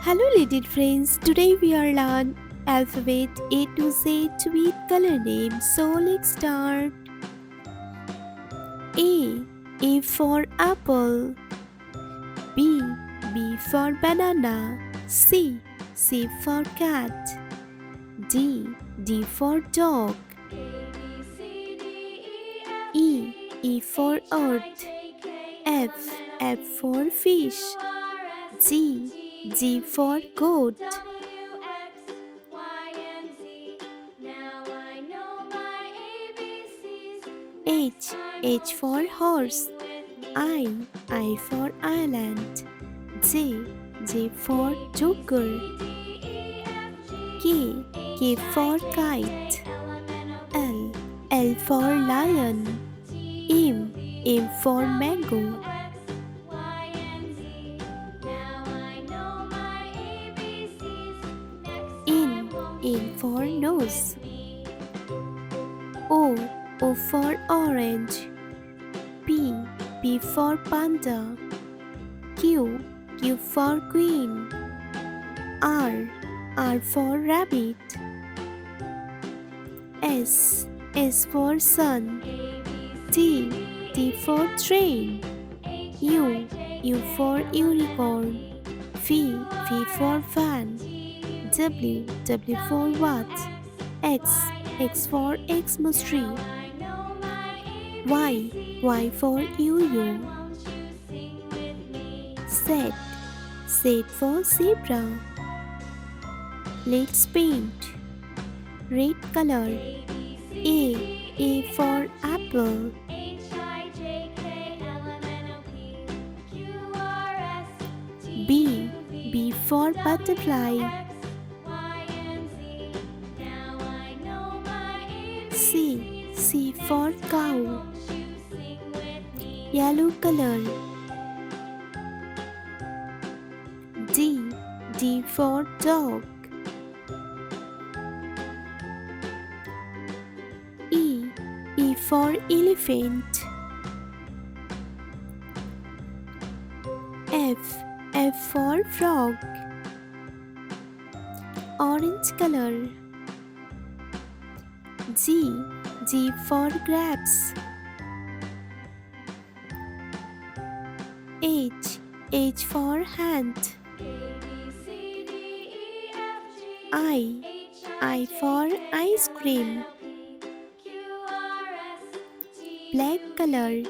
Hello little friends, today we are learn alphabet A to Z with color names. So let's start. A for apple. B for banana. C for cat. D for dog. E for earth. F for fish. G for goat. H for horse. I for island. J for joker. K for kite. L for lion. M for mango. N for nose. O for orange. P for panda. Q for queen. R for rabbit. S for sun. T for train. U for unicorn. V for van. W for what? X for Xmas tree. Y for yo-yo. Z for zebra. Let's paint. Red color. A for apple. B for butterfly. C for cow. Yellow color. D for dog. E for elephant. F for frog. Orange color. G for grapes. H for hand. I for ice cream. Black color.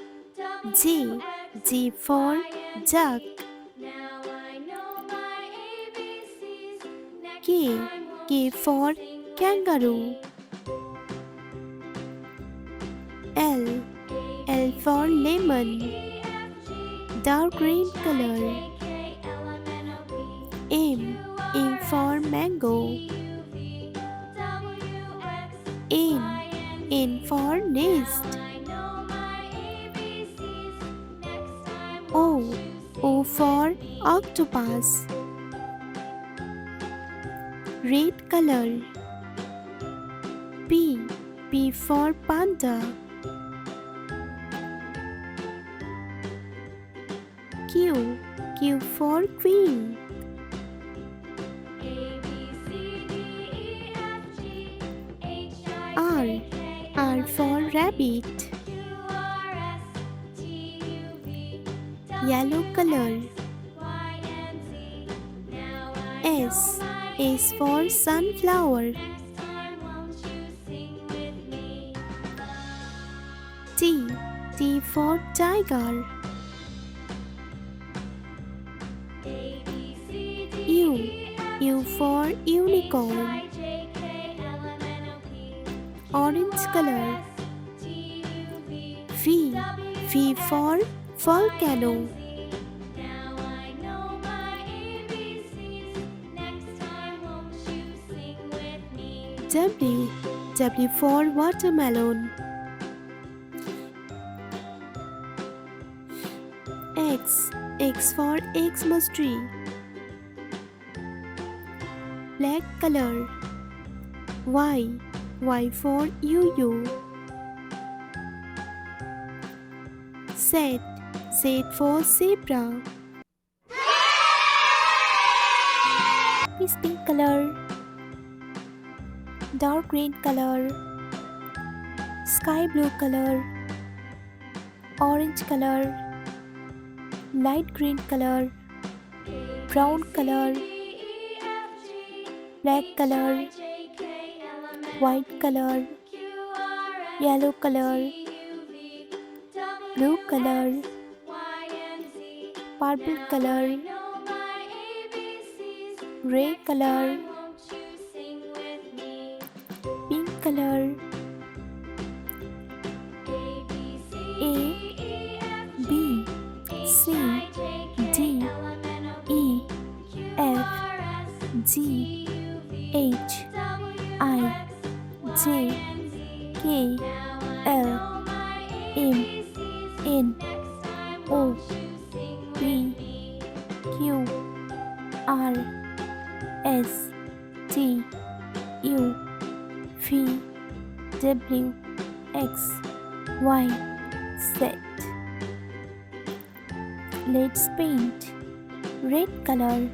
J for duck. K for kangaroo. L for lemon. Dark green color. M for mango. N for nest. O for octopus. Red color. P for panda. Q for queen. R for rabbit. Yellow color. S for sunflower. T for tiger. U for unicorn. Orange color. V for volcano. W for watermelon. X for Xmas tree. Black color. Y for yo-yo. Z for zebra. is pink color, dark green color, sky blue color, orange color, light green color, brown color, black color, white color, yellow color, blue color, purple color, gray color, pink color. A, B, C, D, E, F, G, H, I, J, K, L, M, N, O, P, Q, R, S, T, U, V, W, X, Y, Z. Let's paint. Red color.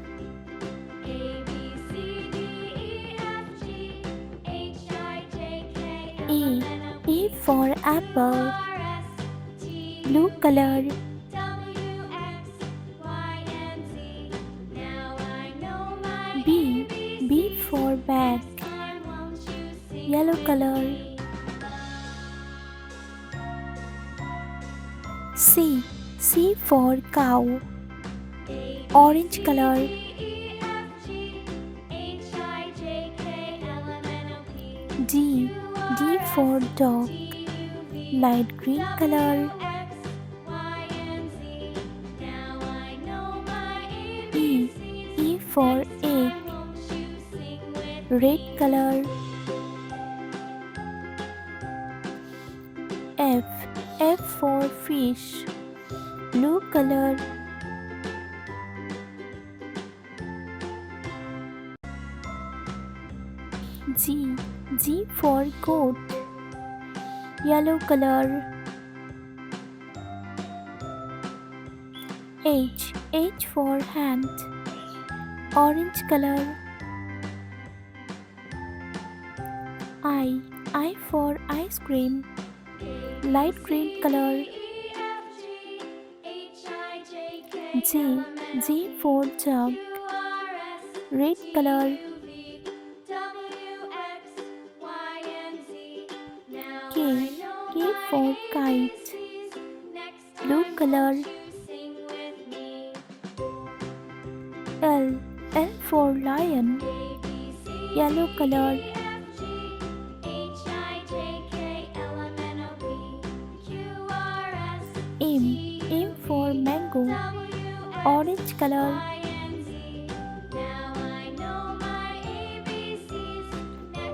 A for apple. Blue color. B for bag. Yellow color. C for cow. Orange color. D for dog. Light green color. E for egg. Red color. F for fish. Blue color. G for goat. Yellow color. H for hand. Orange color. I for ice cream. Light green color. J for jug. Red color. K for kite. Blue color. L for lion. Yellow color. M for mango. Orange color.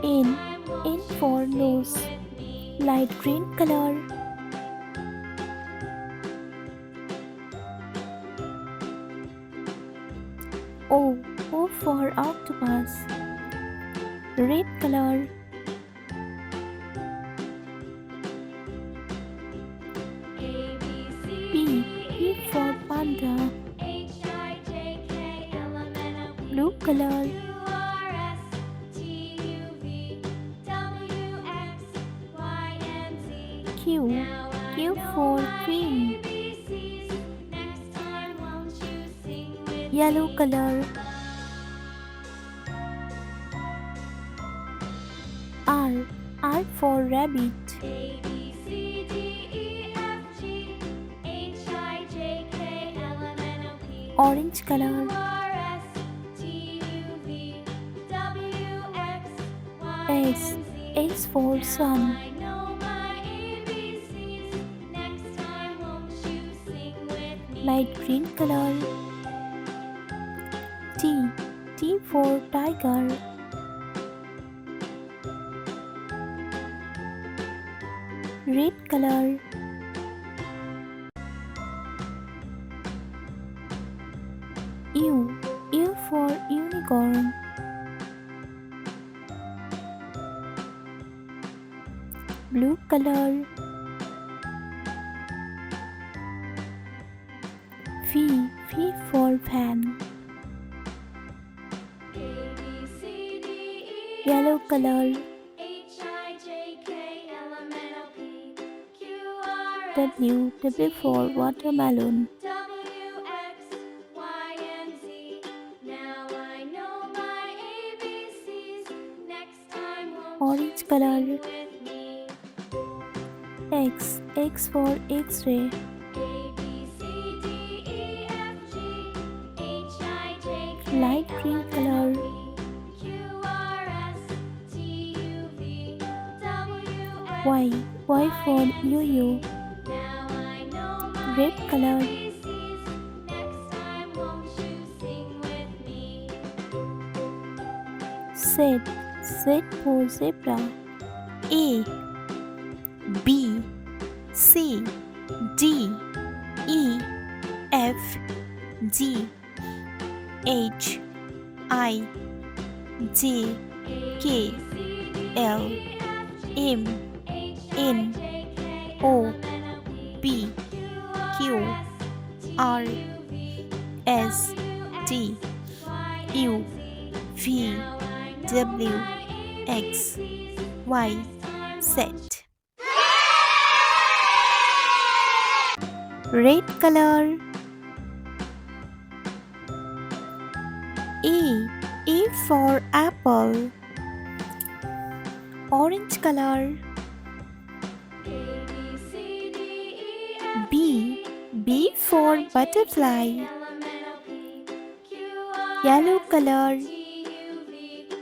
N for nose. Light green color. O for octopus. Red color. P for panda. Blue color. Q for queen. Yellow color. R for rabbit. Orange color. S for sun. Light green color. T for tiger. Red color. U for unicorn. Blue color. V for van. Yellow color. W. W for watermelon. Orange color. X. X for X-ray. Light green color. Y. Y for Yo-yo. Red color. Z. Z for zebra. A. B. C. D. E. F. G. H. I. J. K. L. M. N. O. P. Q. R. S. T. U. V. W. X. Y. Z. Red color. A. A for apple. Orange color. B. B for butterfly. Yellow color.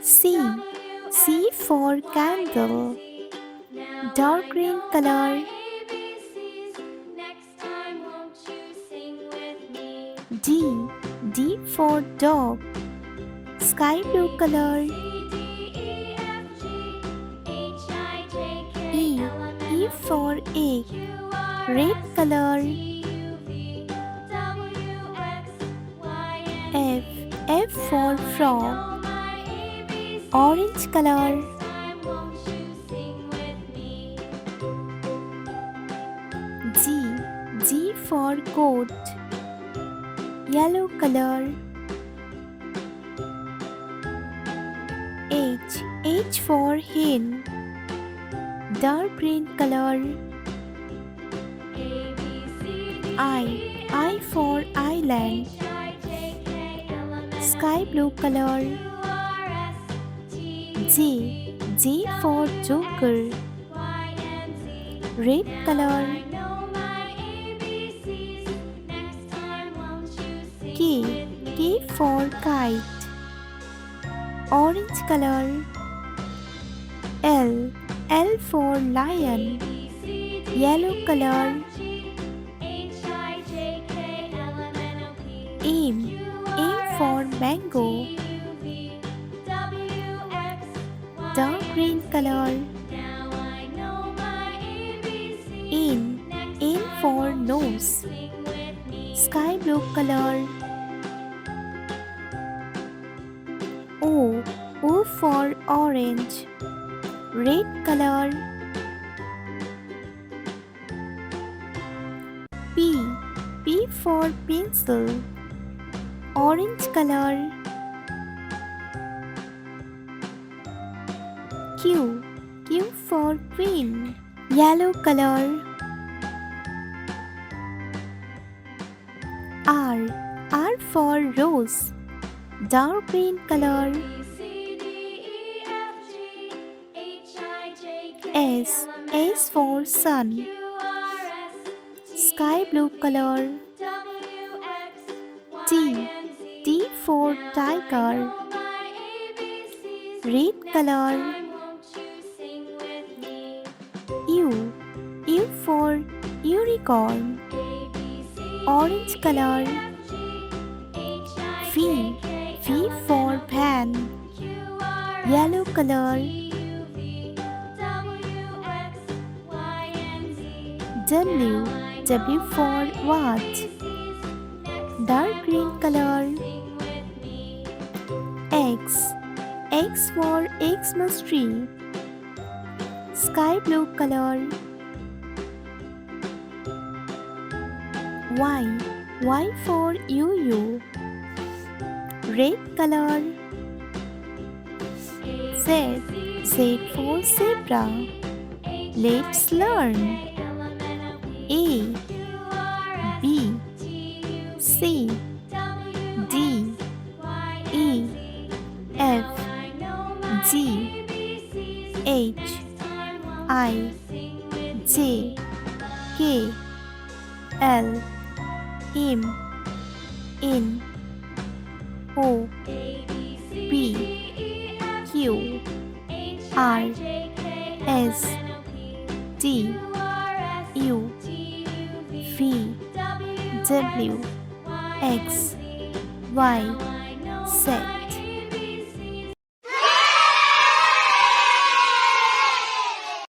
C. C for candle. Dark green color. D. D for dog. Sky blue color. E. E for egg. Red color. F. F for frog. Orange color. G. G for goat. Yellow color. H. H for hen. Dark green color. I. I for island. Sky blue color. J. J for joker. Red color. K. K for kite. Orange color. L. L for lion. Yellow color. M. M for mango. Dark green color. N. N for nose. Sky blue color. O. O for orange. Red color. P. P for pencil. Orange color. Q. Q for queen. Yellow color. R. R for rose. Dark green color. S. S for sun. Sky blue color. T. T for tiger. Red color. U. U for unicorn. Orange color. V. V for fan. Yellow color. W. W for watch. Dark green color. X. X for Xmas tree. Sky blue color. Y. Y for yo-yo. Red color. Z. Z for zebra. Let's learn. A, B, C, D, E, F, G, H, I, J, K, L, M, N, O, P, Q, R, S, T, U, V, W, X, Y, Z.